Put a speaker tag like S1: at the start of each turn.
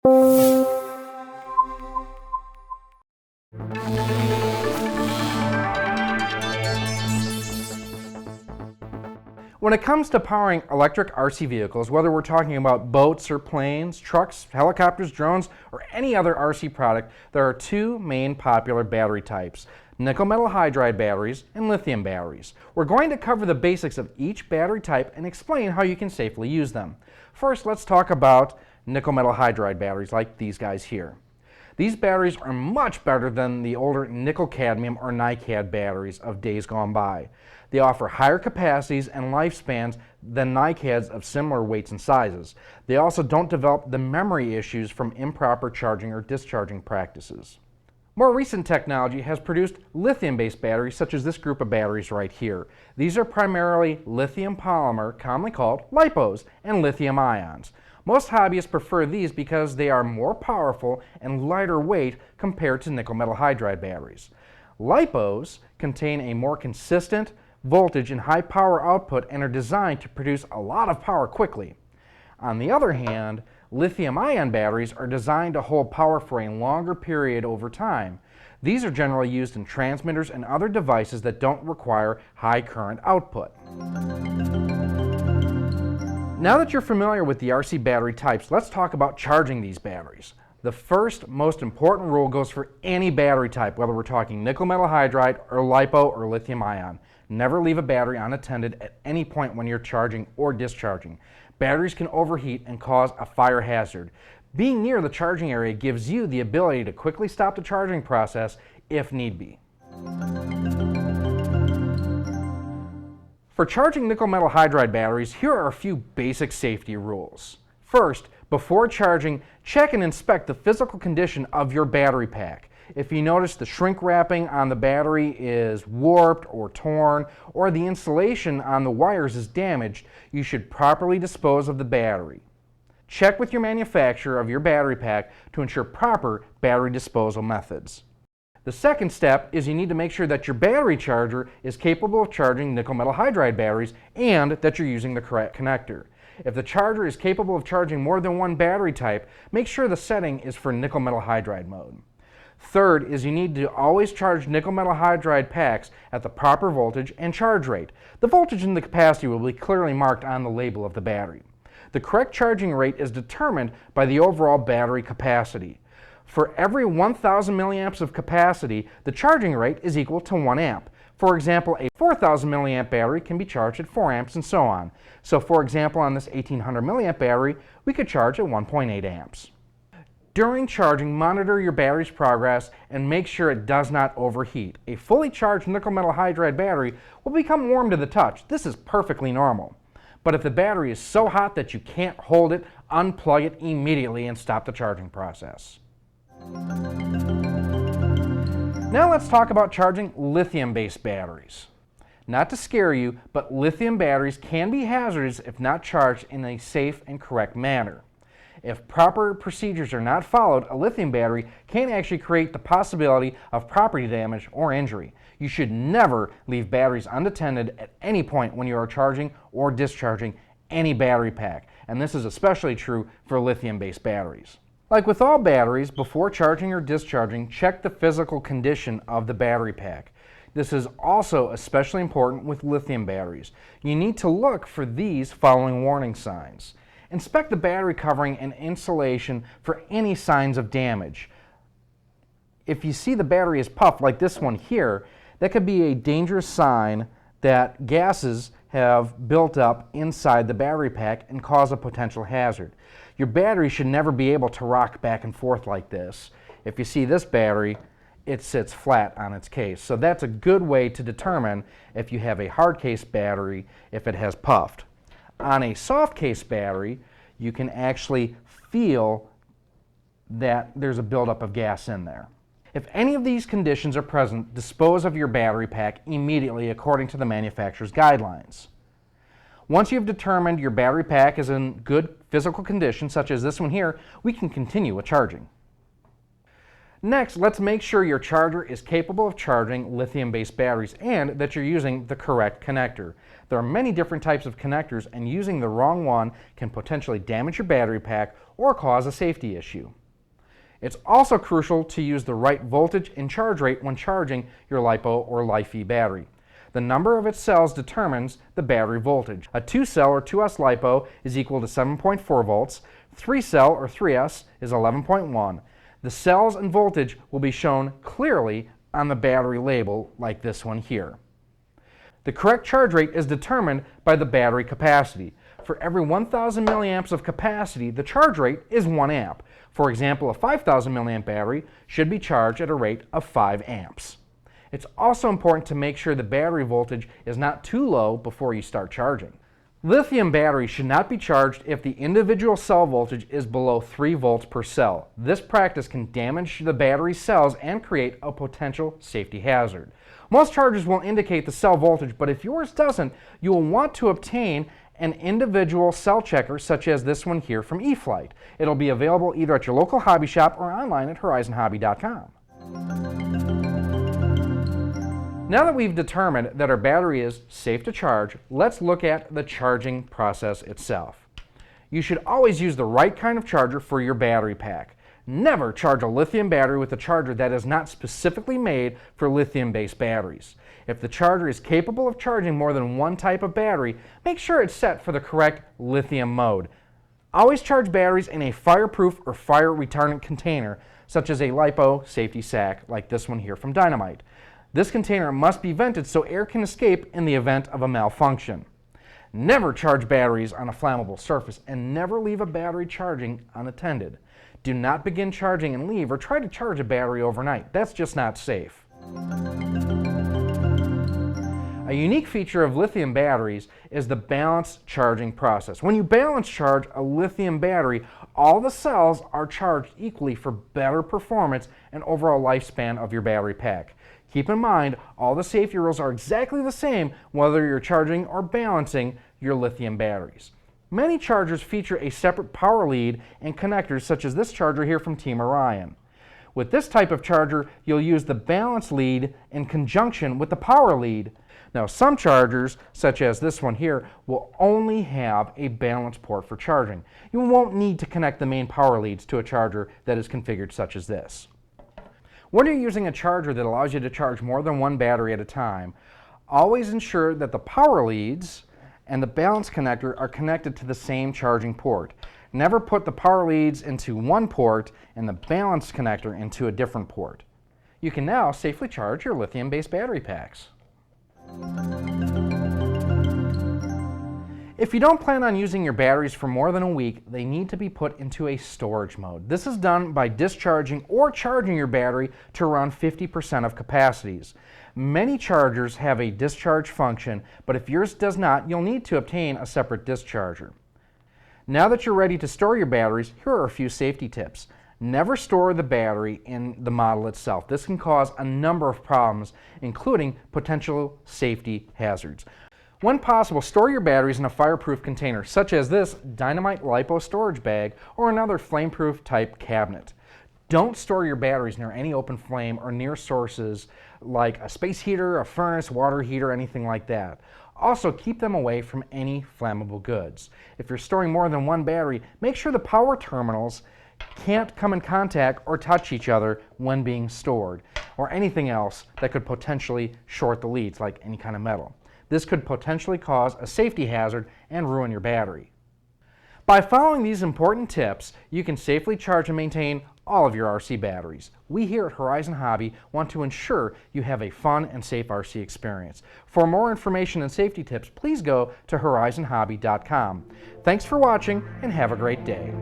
S1: When it comes to powering electric RC vehicles, whether we're talking about boats or planes, trucks, helicopters, drones, or any other RC product, there are two main popular battery types: nickel metal hydride batteries and lithium batteries. We're going to cover the basics of each battery type and explain how you can safely use them. First, let's talk about nickel metal hydride batteries like these guys here. These batteries are much better than the older nickel cadmium or NiCad batteries of days gone by. They offer higher capacities and lifespans than NiCads of similar weights and sizes. They also don't develop the memory issues from improper charging or discharging practices. More recent technology has produced lithium-based batteries such as this group of batteries right here. These are primarily lithium polymer, commonly called LiPos, and lithium ions. Most hobbyists prefer these because they are more powerful and lighter weight compared to nickel metal hydride batteries. LiPos contain a more consistent voltage and high power output and are designed to produce a lot of power quickly. On the other hand, lithium-ion batteries are designed to hold power for a longer period over time. These are generally used in transmitters and other devices that don't require high current output. Now that you're familiar with the RC battery types, let's talk about charging these batteries. The first most important rule goes for any battery type, whether we're talking nickel metal hydride or LiPo or lithium ion. Never leave a battery unattended at any point when you're charging or discharging. Batteries can overheat and cause a fire hazard. Being near the charging area gives you the ability to quickly stop the charging process if need be. For charging nickel metal hydride batteries, here are a few basic safety rules. First, before charging, check and inspect the physical condition of your battery pack. If you notice the shrink wrapping on the battery is warped or torn, or the insulation on the wires is damaged, you should properly dispose of the battery. Check with your manufacturer of your battery pack to ensure proper battery disposal methods. The second step is you need to make sure that your battery charger is capable of charging nickel metal hydride batteries and that you're using the correct connector. If the charger is capable of charging more than one battery type, make sure the setting is for nickel metal hydride mode. Third is you need to always charge nickel metal hydride packs at the proper voltage and charge rate. The voltage and the capacity will be clearly marked on the label of the battery. The correct charging rate is determined by the overall battery capacity. For every 1,000 milliamps of capacity, the charging rate is equal to 1 amp. For example, a 4,000 milliamp battery can be charged at 4 amps and so on. So for example, on this 1,800 milliamp battery, we could charge at 1.8 amps. During charging, monitor your battery's progress and make sure it does not overheat. A fully charged nickel metal hydride battery will become warm to the touch. This is perfectly normal. But if the battery is so hot that you can't hold it, unplug it immediately and stop the charging process. Now let's talk about charging lithium-based batteries. Not to scare you, but lithium batteries can be hazardous if not charged in a safe and correct manner. If proper procedures are not followed, a lithium battery can actually create the possibility of property damage or injury. You should never leave batteries unattended at any point when you are charging or discharging any battery pack, and this is especially true for lithium-based batteries. Like with all batteries, before charging or discharging, check the physical condition of the battery pack. This is also especially important with lithium batteries. You need to look for these following warning signs. Inspect the battery covering and insulation for any signs of damage. If you see the battery is puffed, like this one here, that could be a dangerous sign that gases have built up inside the battery pack and cause a potential hazard. Your battery should never be able to rock back and forth like this. If you see this battery, it sits flat on its case. So that's a good way to determine if you have a hard case battery if it has puffed. On a soft case battery, you can actually feel that there's a buildup of gas in there. If any of these conditions are present, dispose of your battery pack immediately according to the manufacturer's guidelines. Once you've determined your battery pack is in good physical condition, such as this one here, we can continue with charging. Next, let's make sure your charger is capable of charging lithium-based batteries and that you're using the correct connector. There are many different types of connectors, and using the wrong one can potentially damage your battery pack or cause a safety issue. It's also crucial to use the right voltage and charge rate when charging your LiPo or Li-Fi battery. The number of its cells determines the battery voltage. A 2-cell or 2S LiPo is equal to 7.4 volts. 3-cell or 3S is 11.1. The cells and voltage will be shown clearly on the battery label like this one here. The correct charge rate is determined by the battery capacity. For every 1,000 milliamps of capacity, the charge rate is 1 amp. For example, a 5,000 milliamp battery should be charged at a rate of 5 amps. It's also important to make sure the battery voltage is not too low before you start charging. Lithium batteries should not be charged if the individual cell voltage is below 3 volts per cell. This practice can damage the battery cells and create a potential safety hazard. Most chargers will indicate the cell voltage, but if yours doesn't, you will want to obtain an individual cell checker such as this one here from eFlight. It'll be available either at your local hobby shop or online at horizonhobby.com. Now that we've determined that our battery is safe to charge, let's look at the charging process itself. You should always use the right kind of charger for your battery pack. Never charge a lithium battery with a charger that is not specifically made for lithium-based batteries. If the charger is capable of charging more than one type of battery, make sure it's set for the correct lithium mode. Always charge batteries in a fireproof or fire retardant container, such as a LiPo safety sack like this one here from Dynamite. This container must be vented so air can escape in the event of a malfunction. Never charge batteries on a flammable surface, and never leave a battery charging unattended. Do not begin charging and leave, or try to charge a battery overnight. That's just not safe. A unique feature of lithium batteries is the balanced charging process. When you balance charge a lithium battery, all the cells are charged equally for better performance and overall lifespan of your battery pack. Keep in mind, all the safety rules are exactly the same whether you're charging or balancing your lithium batteries. Many chargers feature a separate power lead and connectors, such as this charger here from Team Orion. With this type of charger, you'll use the balance lead in conjunction with the power lead. Now, some chargers, such as this one here, will only have a balance port for charging. You won't need to connect the main power leads to a charger that is configured such as this. When you're using a charger that allows you to charge more than one battery at a time, always ensure that the power leads and the balance connector are connected to the same charging port. Never put the power leads into one port and the balance connector into a different port. You can now safely charge your lithium-based battery packs. If you don't plan on using your batteries for more than a week, they need to be put into a storage mode. This is done by discharging or charging your battery to around 50% of capacities. Many chargers have a discharge function, but if yours does not, you'll need to obtain a separate discharger. Now that you're ready to store your batteries, here are a few safety tips. Never store the battery in the model itself. This can cause a number of problems, including potential safety hazards. When possible, store your batteries in a fireproof container, such as this Dynamite LiPo storage bag or another flameproof type cabinet. Don't store your batteries near any open flame or near sources like a space heater, a furnace, water heater, anything like that. Also, keep them away from any flammable goods. If you're storing more than one battery, make sure the power terminals can't come in contact or touch each other when being stored, or anything else that could potentially short the leads, like any kind of metal. This could potentially cause a safety hazard and ruin your battery. By following these important tips, you can safely charge and maintain all of your RC batteries. We here at Horizon Hobby want to ensure you have a fun and safe RC experience. For more information and safety tips, please go to horizonhobby.com. Thanks for watching and have a great day.